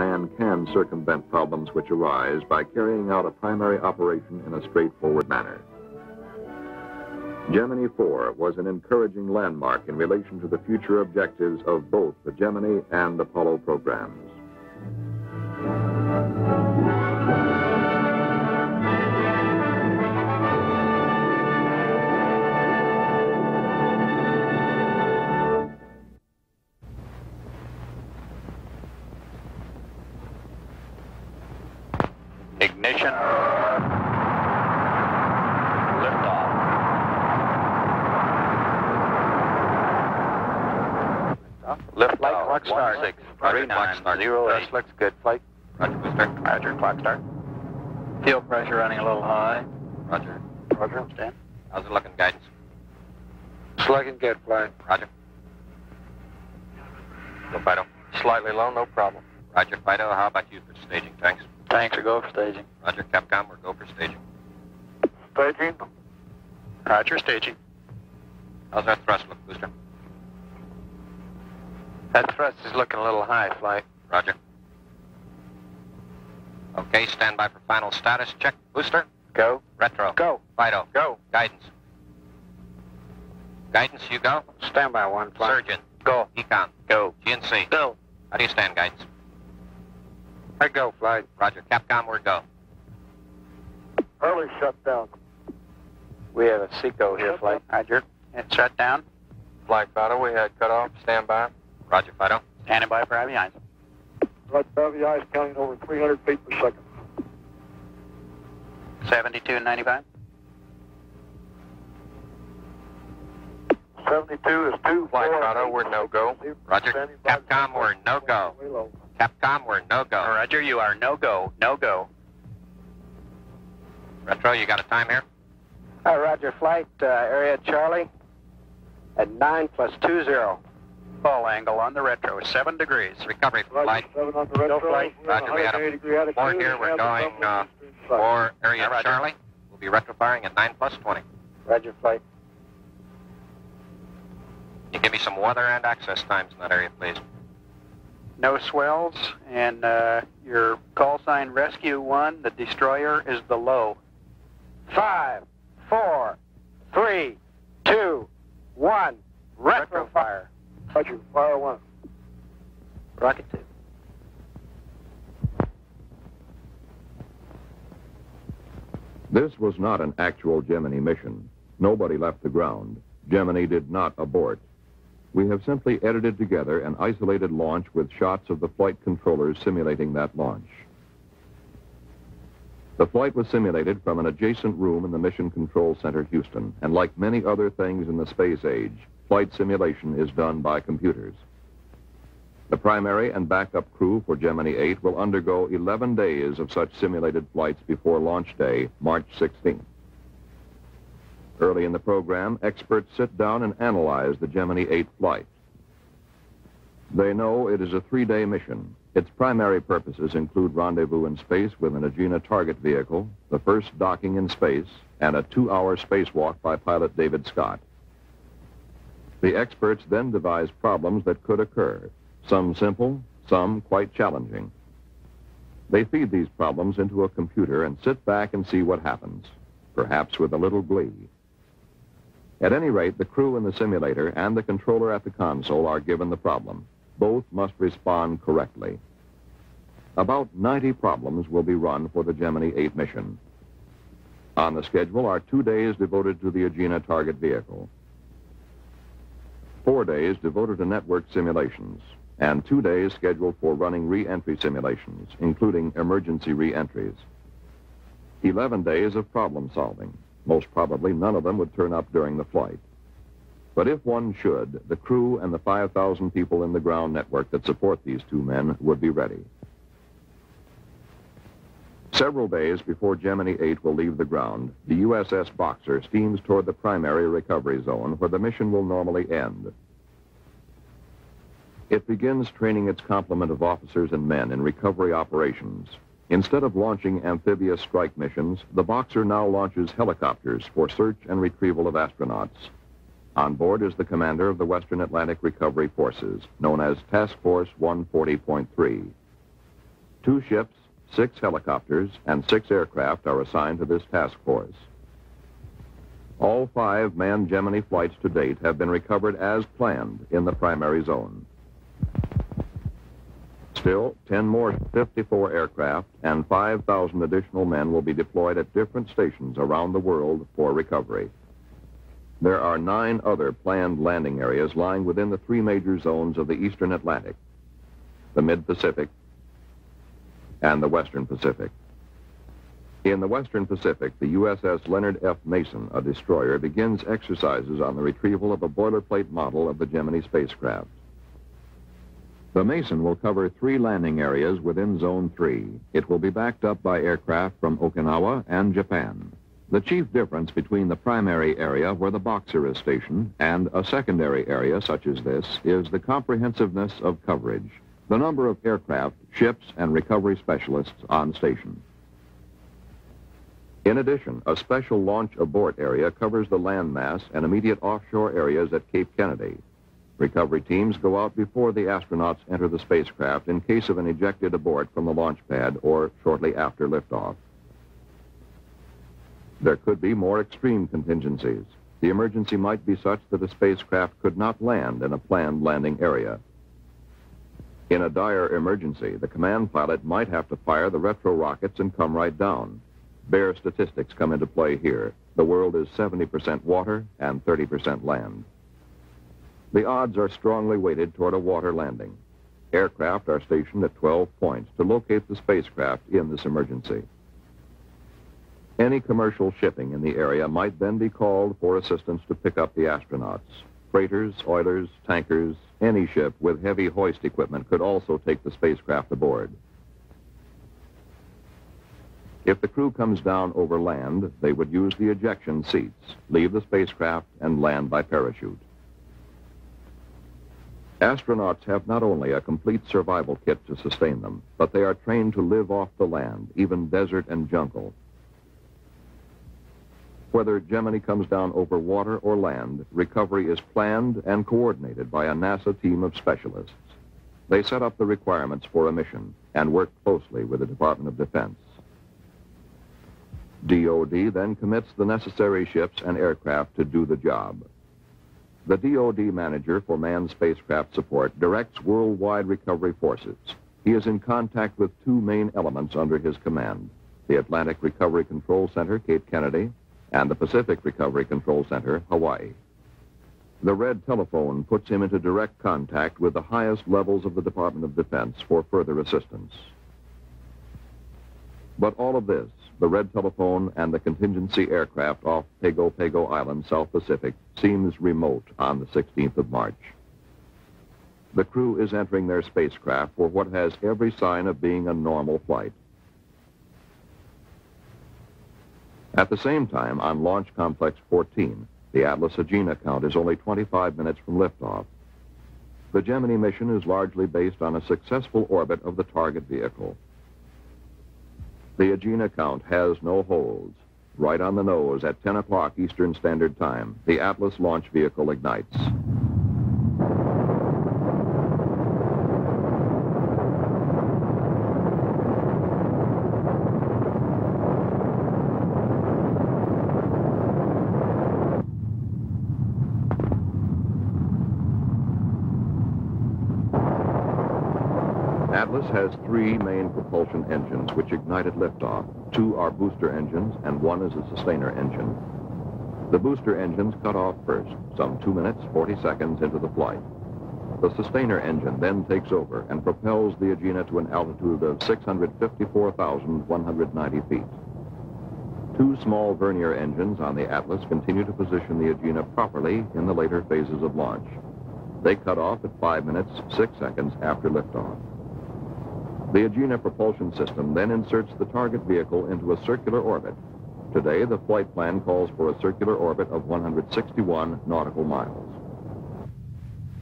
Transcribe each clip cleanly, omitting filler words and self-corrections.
man can circumvent problems which arise by carrying out a primary operation in a straightforward manner. Gemini 4 was an encouraging landmark in relation to the future objectives of both the Gemini and Apollo programs. Ignition. Liftoff. Lift flight clock start. 3908. Looks good. Flight. Roger, booster. Roger, clock start. Fuel pressure running a little high. Roger. Roger. Stand. How's it looking, guidance? It's looking good, flight. Roger. Go, Fido. Slightly low, no problem. Roger, Fido. How about you for staging? Thanks. Tanks are go for staging. Roger, Capcom. We're go for staging. Staging. Roger, staging. How's our thrust look, booster? That thrust is looking a little high, flight. Roger. Okay, stand by for final status check. Booster. Go. Retro. Go. Fido. Go. Guidance. Guidance, you go. Stand by one, flight. Surgeon. Go. Econ. Go. GNC. Go. How do you stand, guidance? I go, flight. Roger, Capcom, we're go. Early shutdown. We have a Seco here, flight. Roger. It's shut down. Flight Fido, we had cut off. Stand by. Roger, Fido. Standing by for heavy eyes. Heavy eyes counting over 300 feet per second. 7295. 72 is 2. Flight Fido, we're no-go. Roger. Capcom, we're no-go. Capcom, we're no-go. Roger, you are no-go. No-go. Retro, you got a time here? Roger, flight, area Charlie at 9+20. Fall angle on the retro is 7 degrees. Recovery flight. 7 on the retro. flight. Roger, we had a more here. We're going for area Roger. Charlie. We'll be retro firing at 9+20. Roger, flight. Can you give me some weather and access times in that area, please? No swells, and your call sign Rescue 1, the destroyer, is the low. 5, 4, 3, 2, 1. Retro fire. Roger, fire 1. Rocket 2. This was not an actual Gemini mission. Nobody left the ground. Gemini did not abort. We have simply edited together an isolated launch with shots of the flight controllers simulating that launch. The flight was simulated from an adjacent room in the Mission Control Center, Houston, and like many other things in the space age, flight simulation is done by computers. The primary and backup crew for Gemini 8 will undergo 11 days of such simulated flights before launch day, March 16th. Early in the program, experts sit down and analyze the Gemini 8 flight. They know it is a 3-day mission. Its primary purposes include rendezvous in space with an Agena target vehicle, the first docking in space, and a 2-hour spacewalk by pilot David Scott. The experts then devise problems that could occur, some simple, some quite challenging. They feed these problems into a computer and sit back and see what happens, perhaps with a little glee. At any rate, the crew in the simulator and the controller at the console are given the problem. Both must respond correctly. About 90 problems will be run for the Gemini 8 mission. On the schedule are 2 days devoted to the Agena target vehicle, 4 days devoted to network simulations, and 2 days scheduled for running re-entry simulations, including emergency re-entries. 11 days of problem solving. Most probably none of them would turn up during the flight. But if one should, the crew and the 5,000 people in the ground network that support these 2 men would be ready. Several days before Gemini 8 will leave the ground, the USS Boxer steams toward the primary recovery zone where the mission will normally end. It begins training its complement of officers and men in recovery operations. Instead of launching amphibious strike missions, the Boxer now launches helicopters for search and retrieval of astronauts. On board is the commander of the Western Atlantic Recovery Forces, known as Task Force 140.3. 2 ships, 6 helicopters, and 6 aircraft are assigned to this task force. All 5 manned Gemini flights to date have been recovered as planned in the primary zone. Still, 10 more 54 aircraft and 5,000 additional men will be deployed at different stations around the world for recovery. There are 9 other planned landing areas lying within the 3 major zones of the Eastern Atlantic, the Mid-Pacific, and the Western Pacific. In the Western Pacific, the USS Leonard F. Mason, a destroyer, begins exercises on the retrieval of a boilerplate model of the Gemini spacecraft. The Mason will cover 3 landing areas within Zone 3. It will be backed up by aircraft from Okinawa and Japan. The chief difference between the primary area where the Boxer is stationed and a secondary area such as this is the comprehensiveness of coverage, the number of aircraft, ships, and recovery specialists on station. In addition, a special launch abort area covers the landmass and immediate offshore areas at Cape Kennedy. Recovery teams go out before the astronauts enter the spacecraft in case of an ejected abort from the launch pad or shortly after liftoff. There could be more extreme contingencies. The emergency might be such that a spacecraft could not land in a planned landing area. In a dire emergency, the command pilot might have to fire the retro rockets and come right down. Bare statistics come into play here. The world is 70% water and 30% land. The odds are strongly weighted toward a water landing. Aircraft are stationed at 12 points to locate the spacecraft in this emergency. Any commercial shipping in the area might then be called for assistance to pick up the astronauts. Freighters, oilers, tankers, any ship with heavy hoist equipment could also take the spacecraft aboard. If the crew comes down over land, they would use the ejection seats, leave the spacecraft, and land by parachute. Astronauts have not only a complete survival kit to sustain them, but they are trained to live off the land, even desert and jungle. Whether Gemini comes down over water or land, recovery is planned and coordinated by a NASA team of specialists. They set up the requirements for a mission and work closely with the Department of Defense. DoD then commits the necessary ships and aircraft to do the job. The DoD manager for manned spacecraft support directs worldwide recovery forces. He is in contact with 2 main elements under his command, the Atlantic Recovery Control Center, Cape Kennedy, and the Pacific Recovery Control Center, Hawaii. The red telephone puts him into direct contact with the highest levels of the Department of Defense for further assistance. But all of this, the red telephone and the contingency aircraft off Pago Pago Island, South Pacific, seems remote on the 16th of March. The crew is entering their spacecraft for what has every sign of being a normal flight. At the same time, on Launch Complex 14, the Atlas Agena count is only 25 minutes from liftoff. The Gemini mission is largely based on a successful orbit of the target vehicle. The Agena count has no holes. Right on the nose at 10 o'clock Eastern Standard Time, the Atlas launch vehicle ignites. Atlas has 3 main propulsion engines which ignite at liftoff. 2 are booster engines and 1 is a sustainer engine. The booster engines cut off first, some 2 minutes, 40 seconds into the flight. The sustainer engine then takes over and propels the Agena to an altitude of 654,190 feet. 2 small vernier engines on the Atlas continue to position the Agena properly in the later phases of launch. They cut off at 5 minutes, 6 seconds after liftoff. The Agena propulsion system then inserts the target vehicle into a circular orbit. Today, the flight plan calls for a circular orbit of 161 nautical miles.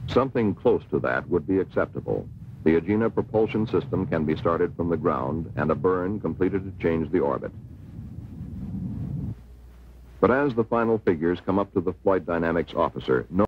Something close to that would be acceptable. The Agena propulsion system can be started from the ground and a burn completed to change the orbit. But as the final figures come up to the flight dynamics officer, no